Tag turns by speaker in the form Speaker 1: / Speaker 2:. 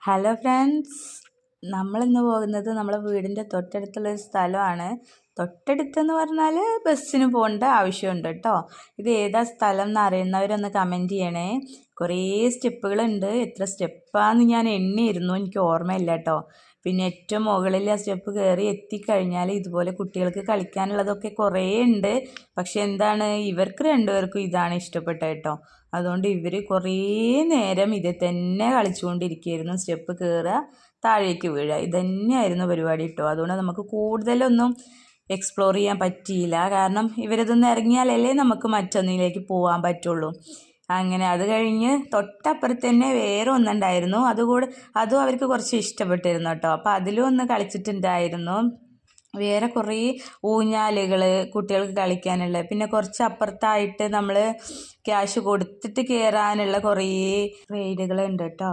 Speaker 1: Hello friends, നമ്മളിന്ന് പോകുന്നത് നമ്മളെ വീടിൻ്റെ തൊട്ടടുത്തുള്ളൊരു സ്ഥലമാണ്. തൊട്ടടുത്തെന്ന് പറഞ്ഞാൽ ബസ്സിന് പോകേണ്ട ആവശ്യമുണ്ട് കേട്ടോ. ഇത് ഏതാ സ്ഥലം എന്ന് അറിയുന്നവരൊന്ന് കമൻറ്റ് ചെയ്യണേ. കുറേ സ്റ്റെപ്പുകളുണ്ട്. എത്ര സ്റ്റെപ്പാന്ന് ഞാൻ എണ്ണിയിരുന്നു, എനിക്ക് ഓർമ്മയില്ല കേട്ടോ. പിന്നെ ഏറ്റവും മുകളിൽ ആ സ്റ്റെപ്പ് കയറി എത്തിക്കഴിഞ്ഞാൽ ഇതുപോലെ കുട്ടികൾക്ക് കളിക്കാനുള്ളതൊക്കെ കുറേ ഉണ്ട്. പക്ഷെ എന്താണ്, ഇവർക്ക് രണ്ടുപേർക്കും ഇതാണ് ഇഷ്ടപ്പെട്ടത് കേട്ടോ. അതുകൊണ്ട് ഇവർ കുറേ നേരം ഇത് തന്നെ കളിച്ചുകൊണ്ടിരിക്കുകയായിരുന്നു. സ്റ്റെപ്പ് കയറുക, താഴേക്ക് വീഴുക, ഇതന്നെയായിരുന്നു പരിപാടി കേട്ടോ. അതുകൊണ്ട് നമുക്ക് കൂടുതലൊന്നും എക്സ്പ്ലോർ ചെയ്യാൻ പറ്റിയില്ല. കാരണം ഇവരിതൊന്ന് ഇറങ്ങിയാലല്ലേ നമുക്ക് മറ്റൊന്നിലേക്ക് പോകാൻ പറ്റുള്ളൂ. അങ്ങനെ അത് കഴിഞ്ഞ് തൊട്ടപ്പുറത്ത് തന്നെ വേറെ ഒന്നുണ്ടായിരുന്നു. അതും അവർക്ക് കുറച്ച് ഇഷ്ടപ്പെട്ടിരുന്നു കേട്ടോ. അപ്പോൾ അതിലും ഒന്ന് കളിച്ചിട്ടുണ്ടായിരുന്നു. വേറെ കുറേ ഊഞ്ഞാലുകൾ കുട്ടികൾക്ക് കളിക്കാനുള്ള, പിന്നെ കുറച്ച് അപ്പുറത്തായിട്ട് നമ്മൾ ക്യാഷ് കൊടുത്തിട്ട് കയറാനുള്ള കുറേ റൈഡുകളുണ്ട് കേട്ടോ.